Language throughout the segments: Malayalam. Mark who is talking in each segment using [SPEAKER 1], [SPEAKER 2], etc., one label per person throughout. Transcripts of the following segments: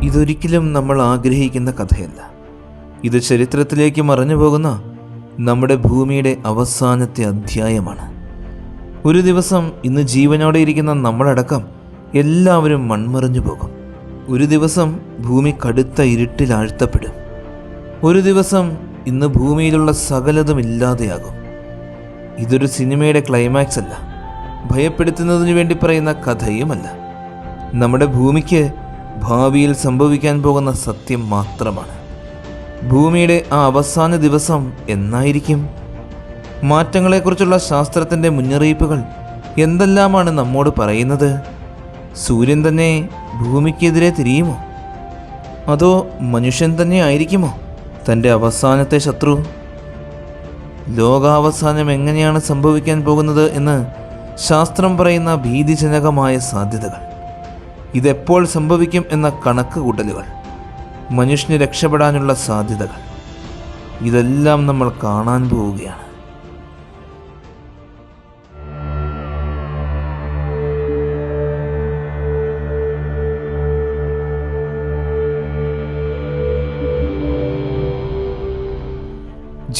[SPEAKER 1] ഇതൊരിക്കലും നമ്മൾ ആഗ്രഹിക്കുന്ന കഥയല്ല. ഇത് ചരിത്രത്തിലേക്ക് മറഞ്ഞു പോകുന്ന നമ്മുടെ ഭൂമിയുടെ അവസാനത്തെ അധ്യായമാണ്. ഒരു ദിവസം ഇന്ന് ജീവനോടെ ഇരിക്കുന്ന നമ്മളടക്കം എല്ലാവരും മൺമറഞ്ഞു പോകും. ഒരു ദിവസം ഭൂമി കടുത്ത ഇരുട്ടിൽ ആഴ്ത്തപ്പെടും. ഒരു ദിവസം ഇന്ന് ഭൂമിയിലുള്ള സകലതും ഇല്ലാതെയാകും. ഇതൊരു സിനിമയുടെ ക്ലൈമാക്സ് അല്ല, ഭയപ്പെടുത്തുന്നതിന് വേണ്ടി പറയുന്ന കഥയുമല്ല. നമ്മുടെ ഭൂമിക്ക് ഭാവിയിൽ സംഭവിക്കാൻ പോകുന്ന സത്യം മാത്രമാണ്. ഭൂമിയുടെ ആ അവസാന ദിവസം എന്നായിരിക്കും? മാറ്റങ്ങളെക്കുറിച്ചുള്ള ശാസ്ത്രത്തിൻ്റെ മുന്നറിയിപ്പുകൾ എന്തെല്ലാമാണ് നമ്മോട് പറയുന്നത്? സൂര്യൻ തന്നെ ഭൂമിക്കെതിരെ തിരിയുമോ? അതോ മനുഷ്യൻ തന്നെ ആയിരിക്കുമോ തൻ്റെ അവസാനത്തെ ശത്രു? ലോകാവസാനം എങ്ങനെയാണ് സംഭവിക്കാൻ പോകുന്നത് എന്ന് ശാസ്ത്രം പറയുന്ന ഭീതിജനകമായ സാധ്യതകൾ, ഇതെപ്പോൾ സംഭവിക്കും എന്ന കണക്ക് കൂട്ടലുകൾ, മനുഷ്യന് രക്ഷപ്പെടാനുള്ള സാധ്യതകൾ, ഇതെല്ലാം നമ്മൾ കാണാൻ പോവുകയാണ്.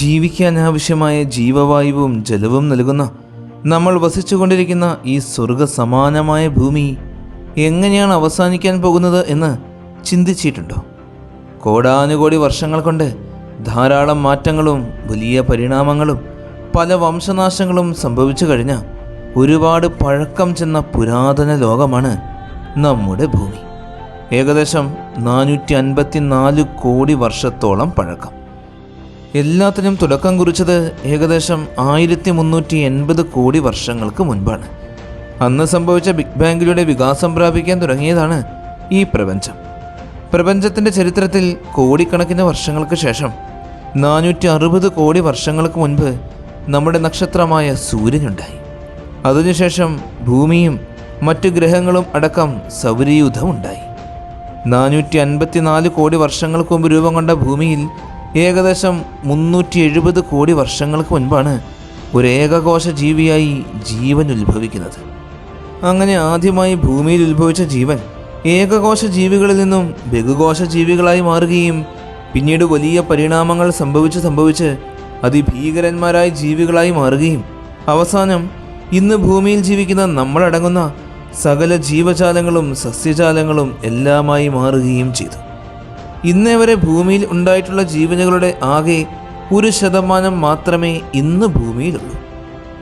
[SPEAKER 1] ജീവിക്കാൻ ആവശ്യമായ ജീവവായുവും ജലവും നൽകുന്ന നമ്മൾ വസിച്ചുകൊണ്ടിരിക്കുന്ന ഈ സ്വർഗസമാനമായ ഭൂമി എങ്ങനെയാണ് അവസാനിക്കാൻ പോകുന്നത് എന്ന് ചിന്തിച്ചിട്ടുണ്ടോ? കോടാനുകോടി വർഷങ്ങൾ കൊണ്ട് ധാരാളം മാറ്റങ്ങളും വലിയ പരിണാമങ്ങളും പല വംശനാശങ്ങളും സംഭവിച്ചു കഴിഞ്ഞ ഒരുപാട് പഴക്കം ചെന്ന പുരാതന ലോകമാണ് നമ്മുടെ ഭൂമി. ഏകദേശം 454 കോടി വർഷത്തോളം പഴക്കം. എല്ലാത്തിനും തുടക്കം കുറിച്ചത് ഏകദേശം 1380 കോടി വർഷങ്ങൾക്ക് മുൻപാണ്. അന്ന് സംഭവിച്ച ബിഗ് ബാങ്കിലൂടെ വികാസം പ്രാപിക്കാൻ തുടങ്ങിയതാണ് ഈ പ്രപഞ്ചം. പ്രപഞ്ചത്തിൻ്റെ ചരിത്രത്തിൽ കോടിക്കണക്കിന് വർഷങ്ങൾക്ക് ശേഷം 460 കോടി വർഷങ്ങൾക്ക് മുൻപ് നമ്മുടെ നക്ഷത്രമായ സൂര്യനുണ്ടായി. അതിനുശേഷം ഭൂമിയും മറ്റു ഗ്രഹങ്ങളും അടക്കം സൗരയൂഥമുണ്ടായി. 454 കോടി വർഷങ്ങൾക്ക് മുമ്പ് രൂപം കൊണ്ട ഭൂമിയിൽ ഏകദേശം 370 കോടി വർഷങ്ങൾക്ക് മുൻപാണ് ഒരു ഏകകോശ ജീവിയായി ജീവൻ ഉത്ഭവിക്കുന്നത്. അങ്ങനെ ആദ്യമായി ഭൂമിയിൽ ഉത്ഭവിച്ച ജീവൻ ഏകകോശ ജീവികളിൽ നിന്നും ബഹുകോശ ജീവികളായി മാറുകയും പിന്നീട് വലിയ പരിണാമങ്ങൾ സംഭവിച്ച് അതിഭീകരന്മാരായ ജീവികളായി മാറുകയും അവസാനം ഇന്ന് ഭൂമിയിൽ ജീവിക്കുന്ന നമ്മളടങ്ങുന്ന സകല ജീവജാലങ്ങളും സസ്യജാലങ്ങളും എല്ലാമായി മാറുകയും ചെയ്തു. ഇന്നേ വരെ ഭൂമിയിൽ ഉണ്ടായിട്ടുള്ള ജീവനുകളുടെ ആകെ 1% മാത്രമേ ഇന്ന് ഭൂമിയിലുള്ളൂ.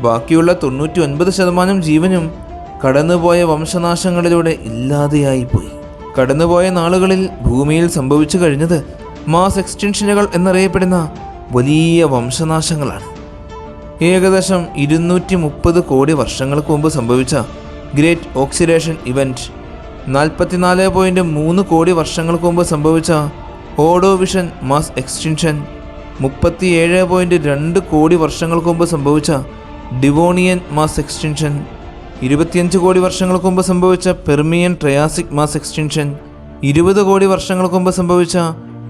[SPEAKER 1] ബാക്കിയുള്ള 99% ജീവനും കടന്നുപോയ വംശനാശങ്ങളിലൂടെ ഇല്ലാതെയായിപ്പോയി. കടന്നുപോയ നാളുകളിൽ ഭൂമിയിൽ സംഭവിച്ചു കഴിഞ്ഞത് മാസ് എക്സ്റ്റൻഷനുകൾ എന്നറിയപ്പെടുന്ന വലിയ വംശനാശങ്ങളാണ്. ഏകദേശം 230 കോടി വർഷങ്ങൾക്ക് മുമ്പ് സംഭവിച്ച ഗ്രേറ്റ് ഓക്സിഡേഷൻ ഇവൻറ്റ്, 44.3 കോടി വർഷങ്ങൾക്ക് മുമ്പ് സംഭവിച്ച ഓഡോവിഷൻ മാസ് എക്സ്റ്റൻഷൻ, 37.2 കോടി വർഷങ്ങൾക്ക് മുമ്പ് സംഭവിച്ച ഡിവോണിയൻ മാസ് എക്സ്റ്റൻഷൻ, 25 കോടി വർഷങ്ങൾക്ക് മുമ്പ് സംഭവിച്ച പെർമിയൻ ട്രയാസിക് മാസ് എക്സ്റ്റൻഷൻ, 20 കോടി വർഷങ്ങൾക്ക് മുമ്പ് സംഭവിച്ച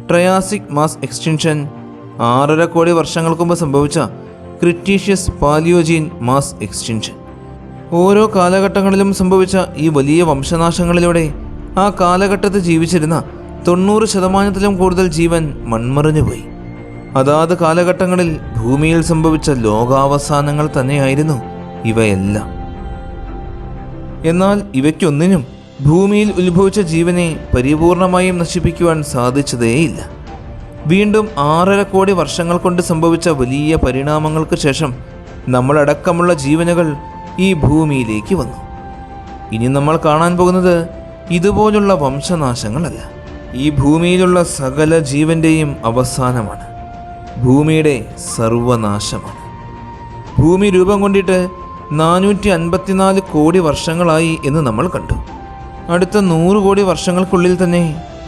[SPEAKER 1] ട്രയാസിക് മാസ് എക്സ്റ്റൻഷൻ, 6.5 കോടി വർഷങ്ങൾക്ക് മുമ്പ് സംഭവിച്ച ക്രിറ്റീഷ്യസ് പാലിയോജീൻ മാസ് എക്സ്റ്റൻഷൻ. ഓരോ കാലഘട്ടങ്ങളിലും സംഭവിച്ച ഈ വലിയ വംശനാശങ്ങളിലൂടെ ആ കാലഘട്ടത്തിൽ ജീവിച്ചിരുന്ന 90% കൂടുതൽ ജീവൻ മൺമറഞ്ഞുപോയി. അതാത് കാലഘട്ടങ്ങളിൽ ഭൂമിയിൽ സംഭവിച്ച ലോകാവസാനങ്ങൾ തന്നെയായിരുന്നു ഇവയെല്ലാം. എന്നാൽ ഇവയ്ക്കൊന്നിനും ഭൂമിയിൽ ഉത്ഭവിച്ച ജീവനെ പരിപൂർണമായും നശിപ്പിക്കുവാൻ സാധിച്ചതേയില്ല. വീണ്ടും 6.5 കോടി വർഷങ്ങൾ കൊണ്ട് സംഭവിച്ച വലിയ പരിണാമങ്ങൾക്ക് ശേഷം നമ്മളടക്കമുള്ള ജീവനുകൾ ഈ ഭൂമിയിലേക്ക് വന്നു. ഇനി നമ്മൾ കാണാൻ പോകുന്നത് ഇതുപോലുള്ള വംശനാശങ്ങളല്ല, ഈ ഭൂമിയിലുള്ള സകല ജീവന്റെയും അവസാനമാണ്. ഭൂമിയുടെ സർവനാശമാണ്. ഭൂമി രൂപം കൊണ്ടിട്ട് 454 കോടി വർഷങ്ങളായി എന്ന് നമ്മൾ കണ്ടു. അടുത്ത 100 കോടി വർഷങ്ങൾക്കുള്ളിൽ തന്നെ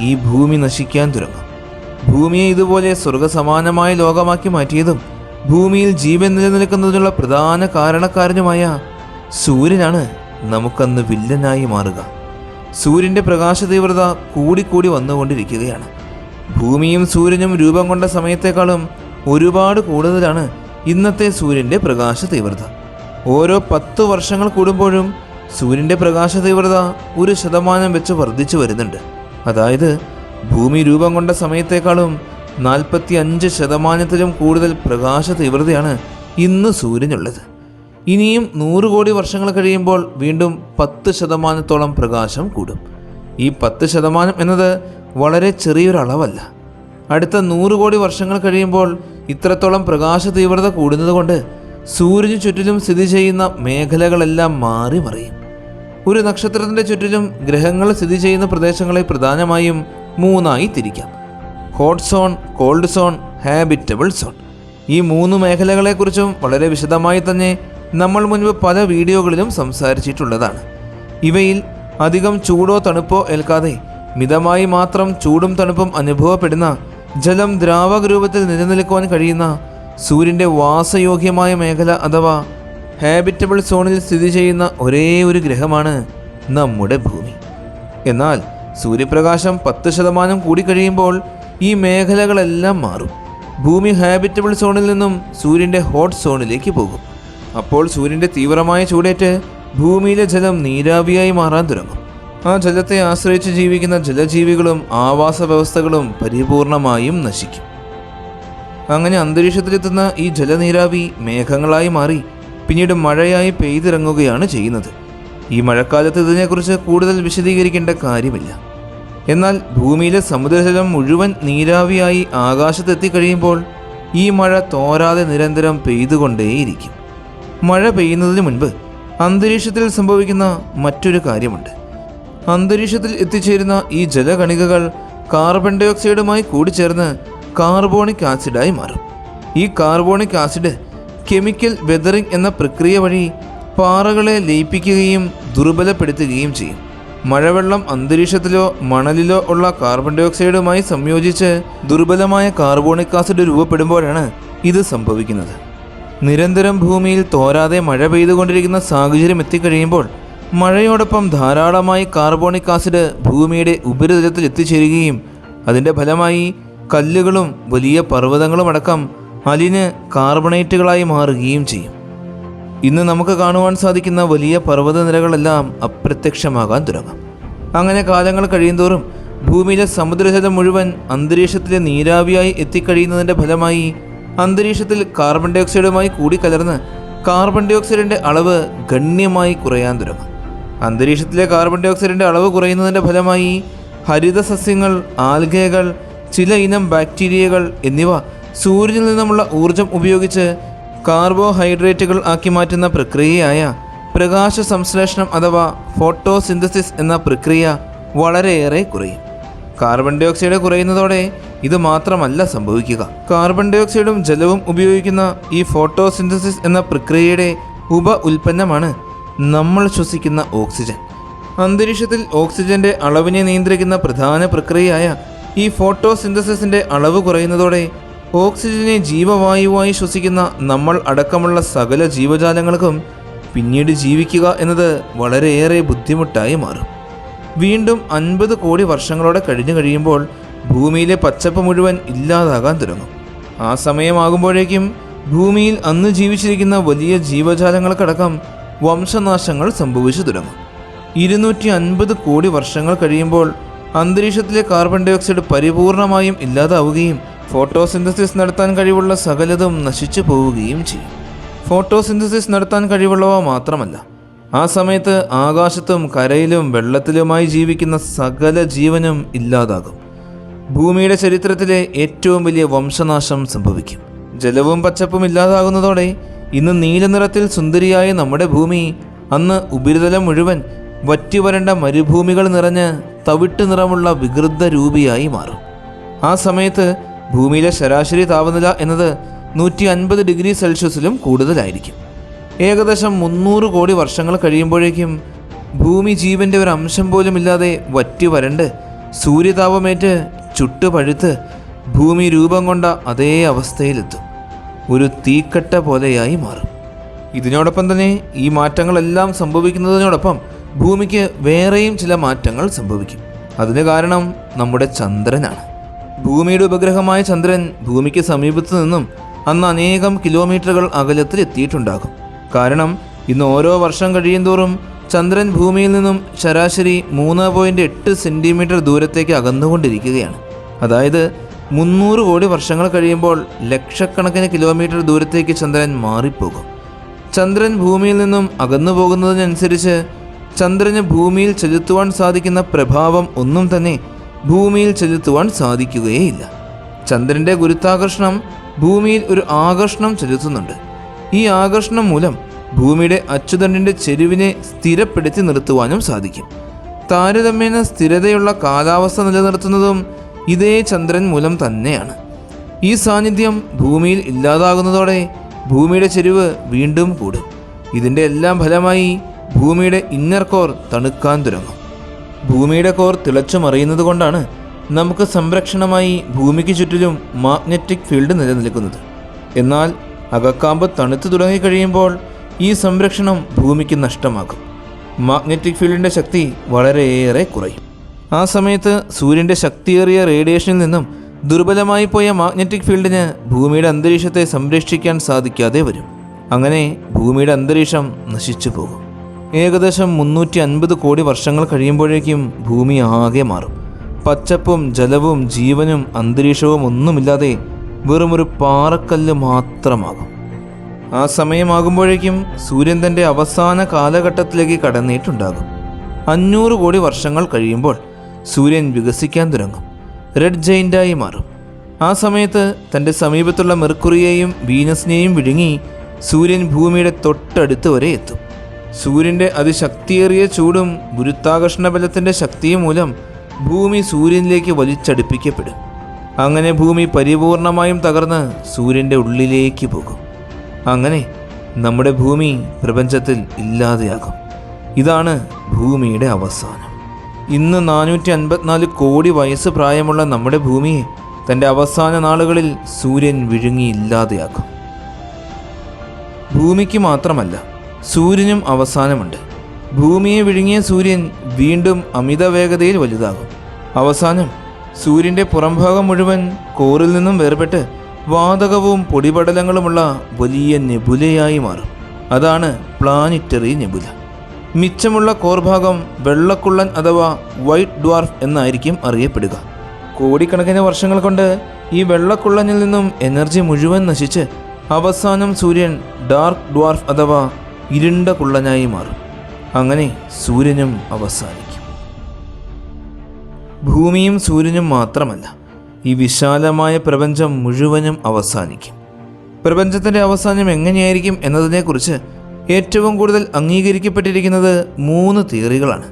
[SPEAKER 1] ഈ ഭൂമി നശിക്കാൻ തുടങ്ങും. ഭൂമിയെ ഇതുപോലെ സ്വർഗസമാനമായ ലോകമാക്കി മാറ്റിയതും ഭൂമിയിൽ ജീവൻ നിലനിൽക്കുന്നതിനുള്ള പ്രധാന കാരണക്കാരനുമായ സൂര്യനാണ് നമുക്കന്ന് വില്ലനായി മാറുക. സൂര്യൻ്റെ പ്രകാശ തീവ്രത കൂടിക്കൂടി വന്നുകൊണ്ടിരിക്കുകയാണ്. ഭൂമിയും സൂര്യനും രൂപം കൊണ്ട സമയത്തേക്കാളും ഒരുപാട് കൂടുതലാണ് ഇന്നത്തെ സൂര്യൻ്റെ പ്രകാശ തീവ്രത. ഓരോ 10 വർഷങ്ങൾ കൂടുമ്പോഴും സൂര്യൻ്റെ പ്രകാശ തീവ്രത 1% വെച്ച് വർദ്ധിച്ചു വരുന്നുണ്ട്. അതായത് ഭൂമി രൂപം കൊണ്ട സമയത്തേക്കാളും 45% കൂടുതൽ പ്രകാശ തീവ്രതയാണ് ഇന്ന് സൂര്യനുള്ളത്. ഇനിയും 100 കോടി വർഷങ്ങൾ കഴിയുമ്പോൾ വീണ്ടും 10% പ്രകാശം കൂടും. ഈ 10% എന്നത് വളരെ ചെറിയൊരളവല്ല. അടുത്ത 100 കോടി വർഷങ്ങൾ കഴിയുമ്പോൾ ഇത്രത്തോളം പ്രകാശ തീവ്രത കൂടുന്നതുകൊണ്ട് സൂര്യന് ചുറ്റിലും സ്ഥിതി ചെയ്യുന്ന മേഖലകളെല്ലാം മാറി മറിയും. ഒരു നക്ഷത്രത്തിൻ്റെ ചുറ്റിലും ഗ്രഹങ്ങൾ സ്ഥിതി ചെയ്യുന്ന പ്രദേശങ്ങളെ പ്രധാനമായും 3 തിരിക്കാം: hot zone, cold zone, habitable zone. ഈ 3 മേഖലകളെക്കുറിച്ചും വളരെ വിശദമായി തന്നെ നമ്മൾ മുൻപ് പല വീഡിയോകളിലും സംസാരിച്ചിട്ടുള്ളതാണ്. ഇവയിൽ അധികം ചൂടോ തണുപ്പോ ഏൽക്കാതെ മിതമായി മാത്രം ചൂടും തണുപ്പും അനുഭവപ്പെടുന്ന, ജലം ദ്രാവക രൂപത്തിൽ നിലനിൽക്കുവാൻ കഴിയുന്ന സൂര്യൻ്റെ വാസയോഗ്യമായ മേഖല അഥവാ ഹാബിറ്റബിൾ സോണിൽ സ്ഥിതി ചെയ്യുന്ന ഒരേ ഒരു ഗ്രഹമാണ് നമ്മുടെ ഭൂമി. എന്നാൽ സൂര്യപ്രകാശം 10% കൂടിക്കഴിയുമ്പോൾ ഈ മേഖലകളെല്ലാം മാറും. ഭൂമി ഹാബിറ്റബിൾ സോണിൽ നിന്നും സൂര്യൻ്റെ ഹോട്ട് സോണിലേക്ക് പോകും. അപ്പോൾ സൂര്യൻ്റെ തീവ്രമായ ചൂടേറ്റ് ഭൂമിയിലെ ജലം നീരാവിയായി മാറാൻ തുടങ്ങും. ആ ജലത്തെ ആശ്രയിച്ച് ജീവിക്കുന്ന ജലജീവികളും ആവാസ വ്യവസ്ഥകളും പരിപൂർണമായും നശിക്കും. അങ്ങനെ അന്തരീക്ഷത്തിലെത്തുന്ന ഈ ജലനീരാവി മേഘങ്ങളായി മാറി പിന്നീട് മഴയായി പെയ്തിറങ്ങുകയാണ് ചെയ്യുന്നത്. ഈ മഴക്കാലത്ത് ഇതിനെക്കുറിച്ച് കൂടുതൽ വിശദീകരിക്കേണ്ട കാര്യമില്ല. എന്നാൽ ഭൂമിയിലെ സമുദ്രജലം മുഴുവൻ നീരാവിയായി ആകാശത്തെത്തിക്കഴിയുമ്പോൾ ഈ മഴ തോരാതെ നിരന്തരം പെയ്തുകൊണ്ടേയിരിക്കും. മഴ പെയ്യുന്നതിന് മുൻപ് അന്തരീക്ഷത്തിൽ സംഭവിക്കുന്ന മറ്റൊരു കാര്യമുണ്ട്. അന്തരീക്ഷത്തിൽ എത്തിച്ചേരുന്ന ഈ ജലകണികകൾ കാർബൺ ഡൈ ഓക്സൈഡുമായി കൂടിച്ചേർന്ന് കാർബോണിക് ആസിഡായി മാറും. ഈ കാർബോണിക് ആസിഡ് കെമിക്കൽ വെതറിംഗ് എന്ന പ്രക്രിയ വഴി പാറകളെ ലയിപ്പിക്കുകയും ദുർബലപ്പെടുത്തുകയും ചെയ്യും. മഴവെള്ളം അന്തരീക്ഷത്തിലോ മണലിലോ ഉള്ള കാർബൺ ഡൈ ഓക്സൈഡുമായി സംയോജിച്ച് ദുർബലമായ കാർബോണിക് ആസിഡ് രൂപപ്പെടുമ്പോഴാണ് ഇത് സംഭവിക്കുന്നത്. നിരന്തരം ഭൂമിയിൽ തോരാതെ മഴ പെയ്തുകൊണ്ടിരിക്കുന്ന സാഹചര്യം എത്തിക്കഴിയുമ്പോൾ മഴയോടൊപ്പം ധാരാളമായി കാർബോണിക് ആസിഡ് ഭൂമിയുടെ ഉപരിതലത്തിൽ എത്തിച്ചേരുകയും അതിൻ്റെ ഫലമായി കല്ലുകളും വലിയ പർവ്വതങ്ങളും അടക്കം അലിന് കാർബണേറ്റുകളായി മാറുകയും ചെയ്യും. ഇന്ന് നമുക്ക് കാണുവാൻ സാധിക്കുന്ന വലിയ പർവ്വതനിരകളെല്ലാം അപ്രത്യക്ഷമാകാൻ തുടങ്ങും. അങ്ങനെ കാലങ്ങൾ കഴിയുന്തോറും ഭൂമിയിലെ സമുദ്രജലം മുഴുവൻ അന്തരീക്ഷത്തിലെ നീരാവിയായി എത്തിക്കഴിയുന്നതിൻ്റെ ഫലമായി അന്തരീക്ഷത്തിൽ കാർബൺ ഡൈ ഓക്സൈഡുമായി കൂടിക്കലർന്ന് കാർബൺ ഡൈ ഓക്സൈഡിൻ്റെ അളവ് ഗണ്യമായി കുറയാൻ തുടങ്ങും. അന്തരീക്ഷത്തിലെ കാർബൺ ഡൈ ഓക്സൈഡിൻ്റെ അളവ് കുറയുന്നതിൻ്റെ ഫലമായി ഹരിത സസ്യങ്ങൾ, ആൽഗകൾ, ചില ഇനം ബാക്ടീരിയകൾ എന്നിവ സൂര്യനിൽ നിന്നുമുള്ള ഊർജം ഉപയോഗിച്ച് കാർബോഹൈഡ്രേറ്റുകൾ ആക്കി മാറ്റുന്ന പ്രക്രിയയായ പ്രകാശ സംശ്ലേഷണം അഥവാ ഫോട്ടോസിന്തസിസ് എന്ന പ്രക്രിയ വളരെയേറെ കുറയും. കാർബൺ ഡൈ ഓക്സൈഡ് കുറയുന്നതോടെ ഇത് മാത്രമല്ല സംഭവിക്കുക. കാർബൺ ഡൈ ഓക്സൈഡും ജലവും ഉപയോഗിക്കുന്ന ഈ ഫോട്ടോസിന്തസിസ് എന്ന പ്രക്രിയയുടെ ഉപ ഉൽപ്പന്നമാണ് നമ്മൾ ശ്വസിക്കുന്ന ഓക്സിജൻ. അന്തരീക്ഷത്തിൽ ഓക്സിജന്റെ അളവിനെ നിയന്ത്രിക്കുന്ന പ്രധാന പ്രക്രിയയായ ഈ ഫോട്ടോസിന്തസിസിന്റെ അളവ് കുറയുന്നതോടെ ഓക്സിജനെ ജീവവായുവായി ശ്വസിക്കുന്ന നമ്മൾ അടക്കമുള്ള സകല ജീവജാലങ്ങൾക്കും പിന്നീട് ജീവിക്കുക എന്നത് വളരെയേറെ ബുദ്ധിമുട്ടായി മാറും. വീണ്ടും 50 കോടി വർഷങ്ങളോടെ കഴിയുമ്പോൾ ഭൂമിയിലെ പച്ചപ്പ് മുഴുവൻ ഇല്ലാതാകാൻ തുടങ്ങും. ആ സമയമാകുമ്പോഴേക്കും ഭൂമിയിൽ അന്ന് ജീവിച്ചിരിക്കുന്ന വലിയ ജീവജാലങ്ങൾക്കടക്കം വംശനാശങ്ങൾ സംഭവിച്ചു തുടങ്ങും. 250 കോടി വർഷങ്ങൾ കഴിയുമ്പോൾ അന്തരീക്ഷത്തിലെ കാർബൺ ഡൈ ഓക്സൈഡ് പരിപൂർണമായും ഇല്ലാതാവുകയും ഫോട്ടോസിന്തസിസ് നടത്താൻ കഴിവുള്ള സകലതും നശിച്ചു പോവുകയും ചെയ്യും. ഫോട്ടോസിന്തസിസ് നടത്താൻ കഴിവുള്ളവ മാത്രമല്ല, ആ സമയത്ത് ആകാശത്തും കരയിലും വെള്ളത്തിലുമായി ജീവിക്കുന്ന സകല ജീവനും ഇല്ലാതാകും. ഭൂമിയുടെ ചരിത്രത്തിലെ ഏറ്റവും വലിയ വംശനാശം സംഭവിക്കും. ജലവും പച്ചപ്പും ഇല്ലാതാകുന്നതോടെ ഇന്ന് നീലനിറത്തിൽ സുന്ദരിയായ നമ്മുടെ ഭൂമി അന്ന് ഉപരിതലം മുഴുവൻ വറ്റിവരണ്ട മരുഭൂമികൾ നിറഞ്ഞ് തവിട്ട് നിറമുള്ള വികൃത രൂപിയായി മാറും. ആ സമയത്ത് ഭൂമിയിലെ ശരാശരി താപനില എന്നത് 150 ഡിഗ്രി സെൽഷ്യസിലും കൂടുതലായിരിക്കും. ഏകദേശം 300 കോടി വർഷങ്ങൾ കഴിയുമ്പോഴേക്കും ഭൂമി ജീവൻ്റെ ഒരു അംശം പോലും ഇല്ലാതെ വറ്റി വരണ്ട് സൂര്യതാപമേറ്റ് ചുട്ടുപഴുത്ത് ഭൂമി രൂപം കൊണ്ട അതേ അവസ്ഥയിലെത്തും. ഒരു തീക്കട്ട പോലെയായി മാറും. ഇതിനോടൊപ്പം തന്നെ ഈ മാറ്റങ്ങളെല്ലാം സംഭവിക്കുന്നതിനോടൊപ്പം ഭൂമിക്ക് വേറെയും ചില മാറ്റങ്ങൾ സംഭവിക്കും. അതിന് കാരണം നമ്മുടെ ചന്ദ്രനാണ്. ഭൂമിയുടെ ഉപഗ്രഹമായ ചന്ദ്രൻ ഭൂമിക്ക് സമീപത്തു നിന്നും അന്ന് അനേകം കിലോമീറ്ററുകൾ അകലത്തിൽ എത്തിയിട്ടുണ്ടാകും. കാരണം ഇന്ന് ഓരോ വർഷം കഴിയുന്തോറും ചന്ദ്രൻ ഭൂമിയിൽ നിന്നും ശരാശരി 3.8 സെൻറ്റിമീറ്റർ ദൂരത്തേക്ക് അകന്നുകൊണ്ടിരിക്കുകയാണ്. അതായത് 300 കോടി വർഷങ്ങൾ കഴിയുമ്പോൾ ലക്ഷക്കണക്കിന് കിലോമീറ്റർ ദൂരത്തേക്ക് ചന്ദ്രൻ മാറിപ്പോകും. ചന്ദ്രൻ ഭൂമിയിൽ നിന്നും അകന്നു പോകുന്നതിനനുസരിച്ച് ചന്ദ്രന് ഭൂമിയിൽ ചെലുത്തുവാൻ സാധിക്കുന്ന പ്രഭാവം ഒന്നും തന്നെ ഭൂമിയിൽ ചെലുത്തുവാൻ സാധിക്കുകയേയില്ല. ചന്ദ്രൻ്റെ ഗുരുത്വാകർഷണം ഭൂമിയിൽ ഒരു ആകർഷണം ചെലുത്തുന്നുണ്ട്. ഈ ആകർഷണം മൂലം ഭൂമിയുടെ അച്ചുതണ്ടിൻ്റെ ചെരുവിനെ സ്ഥിരപ്പെടുത്തി നിർത്തുവാനും സാധിക്കും. താരതമ്യേന സ്ഥിരതയുള്ള കാലാവസ്ഥ നിലനിർത്തുന്നതും ഇതേ ചന്ദ്രൻ മൂലം തന്നെയാണ്. ഈ സാന്നിധ്യം ഭൂമിയിൽ ഇല്ലാതാകുന്നതോടെ ഭൂമിയുടെ ചെരിവ് വീണ്ടും കൂടും. ഇതിൻ്റെ എല്ലാം ഫലമായി ഭൂമിയുടെ ഇന്നർ കോർ തണുക്കാൻ തുടങ്ങും. ഭൂമിയുടെ കോർ തിളച്ചു മറിയുന്നത് കൊണ്ടാണ് നമുക്ക് സംരക്ഷണമായി ഭൂമിക്ക് ചുറ്റിലും മാഗ്നറ്റിക് ഫീൽഡ് നിലനിൽക്കുന്നത്. എന്നാൽ അകക്കാമ്പ് തണുത്തു തുടങ്ങിക്കഴിയുമ്പോൾ ഈ സംരക്ഷണം ഭൂമിക്ക് നഷ്ടമാകും. മാഗ്നറ്റിക് ഫീൽഡിൻ്റെ ശക്തി വളരെയേറെ കുറയും. ആ സമയത്ത് സൂര്യൻ്റെ ശക്തിയേറിയ റേഡിയേഷനിൽ നിന്നും ദുർബലമായി പോയ മാഗ്നറ്റിക് ഫീൽഡിന് ഭൂമിയുടെ അന്തരീക്ഷത്തെ സംരക്ഷിക്കാൻ സാധിക്കാതെ വരും. അങ്ങനെ ഭൂമിയുടെ അന്തരീക്ഷം നശിച്ചു പോകും. ഏകദേശം 350 കോടി വർഷങ്ങൾ കഴിയുമ്പോഴേക്കും ഭൂമി ആകെ മാറും. പച്ചപ്പും ജലവും ജീവനും അന്തരീക്ഷവും ഒന്നുമില്ലാതെ വെറുമൊരു പാറക്കല്ല് മാത്രമാകും. ആ സമയമാകുമ്പോഴേക്കും സൂര്യൻ തൻ്റെ അവസാന കാലഘട്ടത്തിലേക്ക് കടന്നിട്ടുണ്ടാകും. 500 കോടി വർഷങ്ങൾ കഴിയുമ്പോൾ സൂര്യൻ വികസിക്കാൻ തുടങ്ങും. റെഡ് ജെയിൻ്റായി മാറും. ആ സമയത്ത് തൻ്റെ സമീപത്തുള്ള മെർക്കുറിയെയും വീനസിനെയും വിഴുങ്ങി സൂര്യൻ ഭൂമിയുടെ തൊട്ടടുത്ത് വരെ എത്തും. സൂര്യൻ്റെ അതിശക്തിയേറിയ ചൂടും ഗുരുത്വാകർഷണ ബലത്തിൻ്റെ ശക്തിയും മൂലം ഭൂമി സൂര്യനിലേക്ക് വലിച്ചടുപ്പിക്കപ്പെടും. അങ്ങനെ ഭൂമി പരിപൂർണമായും തകർന്ന് സൂര്യൻ്റെ ഉള്ളിലേക്ക് പോകും. അങ്ങനെ നമ്മുടെ ഭൂമി പ്രപഞ്ചത്തിൽ ഇല്ലാതെയാകും. ഇതാണ് ഭൂമിയുടെ അവസാനം. ഇന്ന് 454 കോടി വയസ്സ് പ്രായമുള്ള നമ്മുടെ ഭൂമിയെ തൻ്റെ അവസാന നാളുകളിൽ സൂര്യൻ വിഴുങ്ങി ഇല്ലാതെയാക്കും. ഭൂമിക്ക് മാത്രമല്ല, സൂര്യനും അവസാനമുണ്ട്. ഭൂമിയെ വിഴുങ്ങിയ സൂര്യൻ വീണ്ടും അമിത വേഗതയിൽ വലുതാകും. അവസാനം സൂര്യൻ്റെ പുറംഭാഗം മുഴുവൻ കോറിൽ നിന്നും വേർപെട്ട് വാതകവും പൊടിപടലങ്ങളുമുള്ള വലിയ നെബുലയായി മാറും. അതാണ് പ്ലാനിറ്ററി നെബുല. മിച്ചമുള്ള കോർഭാഗം വെള്ളക്കുള്ളൻ അഥവാ വൈറ്റ് ഡ്വാർഫ് എന്നായിരിക്കും അറിയപ്പെടുക. കോടിക്കണക്കിന് വർഷങ്ങൾ കൊണ്ട് ഈ വെള്ളക്കുള്ളനിൽ നിന്നും എനർജി മുഴുവൻ നശിച്ച് അവസാനം സൂര്യൻ ഡാർക്ക് ഡ്വാർഫ് അഥവാ ഇരുണ്ട കുള്ളനായി മാറും. അങ്ങനെ സൂര്യനും അവസാനിക്കും. ഭൂമിയും സൂര്യനും മാത്രമല്ല, ഈ വിശാലമായ പ്രപഞ്ചം മുഴുവനും അവസാനിക്കും. പ്രപഞ്ചത്തിൻ്റെ അവസാനം എങ്ങനെയായിരിക്കും എന്നതിനെക്കുറിച്ച് ഏറ്റവും കൂടുതൽ അംഗീകരിക്കപ്പെട്ടിരിക്കുന്നത് 3 തിയറികളാണ്.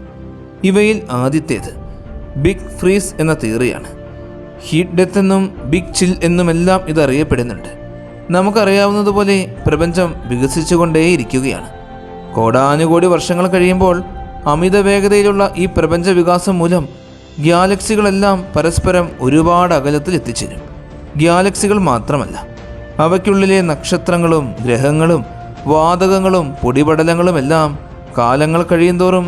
[SPEAKER 1] ഇവയിൽ ആദ്യത്തേത് ബിഗ് ഫ്രീസ് എന്ന തിയറിയാണ്. ഹീറ്റ് ഡെത്ത് എന്നും ബിഗ് ചിൽ എന്നുമെല്ലാം ഇതറിയപ്പെടുന്നുണ്ട്. നമുക്കറിയാവുന്നതുപോലെ പ്രപഞ്ചം വികസിച്ചുകൊണ്ടേയിരിക്കുകയാണ്. കോടാനുകോടി വർഷങ്ങൾ കഴിയുമ്പോൾ അമിത വേഗതയിലുള്ള ഈ പ്രപഞ്ച വികാസം മൂലം ഗ്യാലക്സികളെല്ലാം പരസ്പരം ഒരുപാട് അകലത്തിൽ എത്തിച്ചേരും. ഗ്യാലക്സികൾ മാത്രമല്ല, അവയ്ക്കുള്ളിലെ നക്ഷത്രങ്ങളും ഗ്രഹങ്ങളും വാതകങ്ങളും പൊടിപടലങ്ങളുമെല്ലാം കാലങ്ങൾ കഴിയുന്തോറും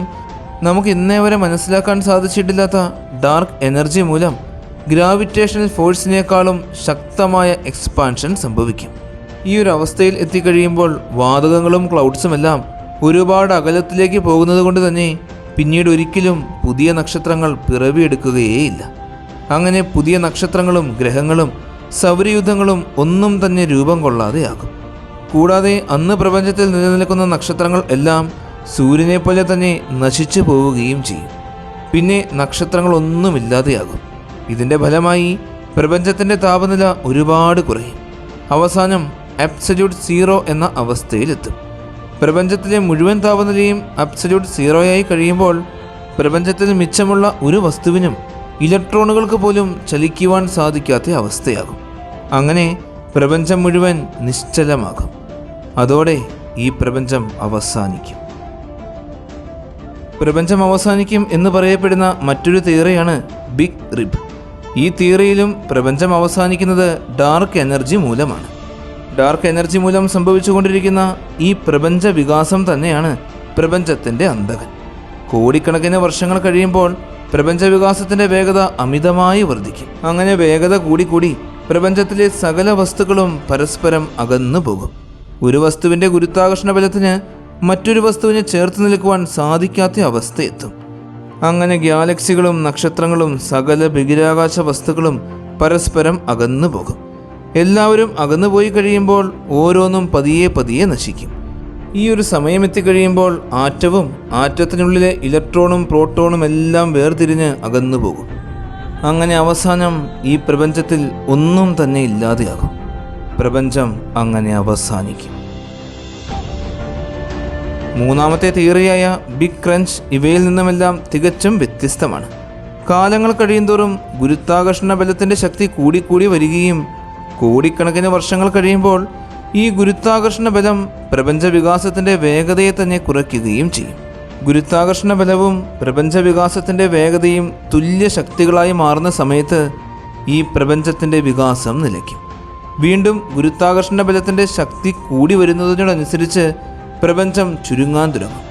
[SPEAKER 1] നമുക്ക് ഇന്നേ വരെ മനസ്സിലാക്കാൻ സാധിച്ചിട്ടില്ലാത്ത ഡാർക്ക് എനർജി മൂലം ഗ്രാവിറ്റേഷണൽ ഫോഴ്സിനേക്കാളും ശക്തമായ എക്സ്പാൻഷൻ സംഭവിക്കും. ഈ ഒരു അവസ്ഥയിൽ എത്തിക്കഴിയുമ്പോൾ വാതകങ്ങളും ക്ലൗഡ്സുമെല്ലാം ഒരുപാട് അകലത്തിലേക്ക് പോകുന്നത് കൊണ്ട് തന്നെ പിന്നീട് ഒരിക്കലും പുതിയ നക്ഷത്രങ്ങൾ പിറവിയെടുക്കുകയേയില്ല. അങ്ങനെ പുതിയ നക്ഷത്രങ്ങളും ഗ്രഹങ്ങളും സൗരയൂഥങ്ങളും ഒന്നും തന്നെ രൂപം കൊള്ളാതെയാകും. കൂടാതെ അന്ന് പ്രപഞ്ചത്തിൽ നിലനിൽക്കുന്ന നക്ഷത്രങ്ങൾ എല്ലാം സൂര്യനെ പോലെ തന്നെ നശിച്ചു പോവുകയും ചെയ്യും. പിന്നെ നക്ഷത്രങ്ങളൊന്നുമില്ലാതെയാകും. ഇതിൻ്റെ ഫലമായി പ്രപഞ്ചത്തിൻ്റെ താപനില ഒരുപാട് കുറയും. അവസാനം അബ്സല്യൂട്ട് സീറോ എന്ന അവസ്ഥയിലെത്തും. പ്രപഞ്ചത്തിലെ മുഴുവൻ താപനിലയും അബ്സല്യൂട്ട് സീറോയായി കഴിയുമ്പോൾ പ്രപഞ്ചത്തിൽ മിച്ചമുള്ള ഒരു വസ്തുവിനും ഇലക്ട്രോണുകൾക്ക് പോലും ചലിക്കുവാൻ സാധിക്കാത്ത അവസ്ഥയാകും. അങ്ങനെ പ്രപഞ്ചം മുഴുവൻ നിശ്ചലമാകും. അതോടെ ഈ പ്രപഞ്ചം അവസാനിക്കും. പ്രപഞ്ചം അവസാനിക്കും എന്ന് പറയപ്പെടുന്ന മറ്റൊരു തിയറിയാണ് ബിഗ് റിബ്. ഈ തിയറിയിലും പ്രപഞ്ചം അവസാനിക്കുന്നത് ഡാർക്ക് എനർജി മൂലമാണ്. ഡാർക്ക് എനർജി മൂലം സംഭവിച്ചുകൊണ്ടിരിക്കുന്ന ഈ പ്രപഞ്ച വികാസം തന്നെയാണ് പ്രപഞ്ചത്തിൻ്റെ അന്തകൻ. കോടിക്കണക്കിന് വർഷങ്ങൾ കഴിയുമ്പോൾ പ്രപഞ്ച വികാസത്തിൻ്റെ വേഗത അമിതമായി വർദ്ധിക്കും. അങ്ങനെ വേഗത കൂടിക്കൂടി പ്രപഞ്ചത്തിലെ സകല വസ്തുക്കളും പരസ്പരം അകന്നു പോകും. ഒരു വസ്തുവിൻ്റെ ഗുരുത്വാകർഷണ ബലത്തിന് മറ്റൊരു വസ്തുവിനെ ചേർത്ത് നിൽക്കുവാൻ സാധിക്കാത്ത അവസ്ഥയെത്തും. അങ്ങനെ ഗ്യാലക്സികളും നക്ഷത്രങ്ങളും സകല ബഹിരാകാശ വസ്തുക്കളും പരസ്പരം അകന്നു പോകും. എല്ലാവരും അകന്നുപോയി കഴിയുമ്പോൾ ഓരോന്നും പതിയെ പതിയെ നശിക്കും. ഈ ഒരു സമയമെത്തിക്കഴിയുമ്പോൾ ആറ്റവും ആറ്റത്തിനുള്ളിലെ ഇലക്ട്രോണും പ്രോട്ടോണും എല്ലാം വേർതിരിഞ്ഞ് അകന്നു പോകും. അങ്ങനെ അവസാനം ഈ പ്രപഞ്ചത്തിൽ ഒന്നും തന്നെ ഇല്ലാതെയാകും. പ്രപഞ്ചം അങ്ങനെ അവസാനിക്കും. മൂന്നാമത്തെ തിയറിയായ ബിഗ് ക്രഞ്ച് ഇവയിൽ നിന്നുമെല്ലാം തികച്ചും വ്യത്യസ്തമാണ്. കാലങ്ങൾ കഴിയുന്തോറും ഗുരുത്വാകർഷണ ബലത്തിൻ്റെ ശക്തി കൂടിക്കൂടി വരികയും കോടിക്കണക്കിന് വർഷങ്ങൾ കഴിയുമ്പോൾ ഈ ഗുരുത്വാകർഷണ ബലം പ്രപഞ്ച വികാസത്തിൻ്റെ വേഗതയെ തന്നെ കുറയ്ക്കുകയും ചെയ്യും. ഗുരുത്വാകർഷണ ബലവും പ്രപഞ്ച വികാസത്തിൻ്റെ വേഗതയും തുല്യ ശക്തികളായി മാറുന്ന സമയത്ത് ഈ പ്രപഞ്ചത്തിൻ്റെ വികാസം നിലയ്ക്കും. വീണ്ടും ഗുരുത്വാകർഷണ ബലത്തിൻ്റെ ശക്തി കൂടി വരുന്നതിനോടനുസരിച്ച് പ്രപഞ്ചം ചുരുങ്ങാൻ തുടങ്ങും.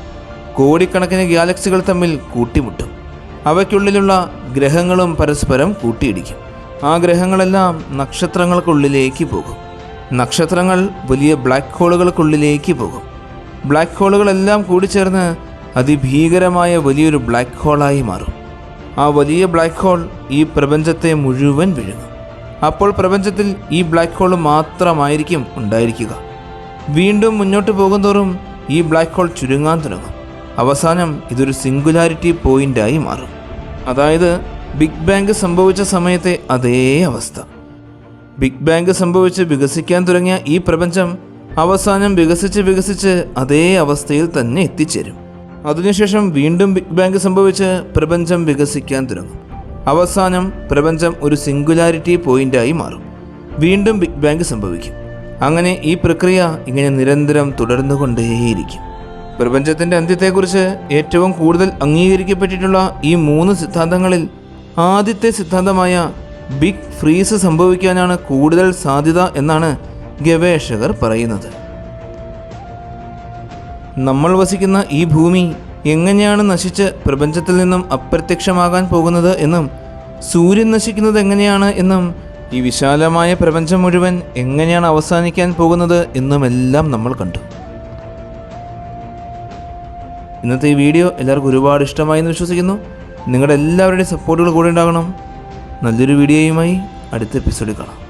[SPEAKER 1] കോടിക്കണക്കിന് ഗാലക്സികൾ തമ്മിൽ കൂട്ടിമുട്ടും. അവയ്ക്കുള്ളിലുള്ള ഗ്രഹങ്ങളും പരസ്പരം കൂട്ടിയിടിക്കും. ആ ഗ്രഹങ്ങളെല്ലാം നക്ഷത്രങ്ങൾക്കുള്ളിലേക്ക് പോകും. നക്ഷത്രങ്ങൾ വലിയ ബ്ലാക്ക് ഹോളുകൾക്കുള്ളിലേക്ക് പോകും. ബ്ലാക്ക് ഹോളുകളെല്ലാം കൂടിച്ചേർന്ന് അതിഭീകരമായ വലിയൊരു ബ്ലാക്ക് ഹോളായി മാറും. ആ വലിയ ബ്ലാക്ക് ഹോൾ ഈ പ്രപഞ്ചത്തെ മുഴുവൻ വിഴുങ്ങും. അപ്പോൾ പ്രപഞ്ചത്തിൽ ഈ ബ്ലാക്ക് ഹോൾ മാത്രമായിരിക്കും ഉണ്ടായിരിക്കുക. വീണ്ടും മുന്നോട്ട് പോകുന്തോറും ഈ ബ്ലാക്ക് ഹോൾ ചുരുങ്ങാൻ തുടങ്ങും. അവസാനം ഇതൊരു സിംഗുലാരിറ്റി പോയിൻ്റായി മാറും. അതായത് ബിഗ് ബാങ് സംഭവിച്ച സമയത്തെ അതേ അവസ്ഥ. ബിഗ് ബാങ് സംഭവിച്ച് വികസിക്കാൻ തുടങ്ങിയ ഈ പ്രപഞ്ചം അവസാനം വികസിച്ച് അതേ അവസ്ഥയിൽ തന്നെ എത്തിച്ചേരും. അതിനുശേഷം വീണ്ടും ബിഗ് ബാങ് സംഭവിച്ച് പ്രപഞ്ചം വികസിക്കാൻ തുടങ്ങും. അവസാനം പ്രപഞ്ചം ഒരു സിംഗുലാരിറ്റി പോയിൻ്റായി മാറും. വീണ്ടും ബിഗ് ബാങ് സംഭവിക്കും. അങ്ങനെ ഈ പ്രക്രിയ ഇങ്ങനെ നിരന്തരം തുടർന്നുകൊണ്ടേയിരിക്കും. പ്രപഞ്ചത്തിൻ്റെ അന്ത്യത്തെക്കുറിച്ച് ഏറ്റവും കൂടുതൽ അംഗീകരിക്കപ്പെട്ടിട്ടുള്ള ഈ 3 സിദ്ധാന്തങ്ങളിൽ ആദ്യത്തെ സിദ്ധാന്തമായ ബിഗ് ഫ്രീസ് സംഭവിക്കാനാണ് കൂടുതൽ സാധ്യത എന്നാണ് ഗവേഷകർ പറയുന്നത്. നമ്മൾ വസിക്കുന്ന ഈ ഭൂമി എങ്ങനെയാണ് നശിച്ച് പ്രപഞ്ചത്തിൽ നിന്നും അപ്രത്യക്ഷമാകാൻ പോകുന്നത് എന്നും സൂര്യൻ നശിക്കുന്നത് എങ്ങനെയാണ് എന്നും ഈ വിശാലമായ പ്രപഞ്ചം മുഴുവൻ എങ്ങനെയാണ് അവസാനിക്കാൻ പോകുന്നത് എന്നുമെല്ലാം നമ്മൾ കണ്ടു. ഇന്നത്തെ ഈ വീഡിയോ എല്ലാവർക്കും ഒരുപാട് ഇഷ്ടമായി എന്ന് വിശ്വസിക്കുന്നു. നിങ്ങളുടെ എല്ലാവരുടെയും സപ്പോർട്ടുകൾ കൂടെ ഉണ്ടാകണം. നല്ലൊരു വീഡിയോയുമായി അടുത്ത എപ്പിസോഡിൽ കാണാം.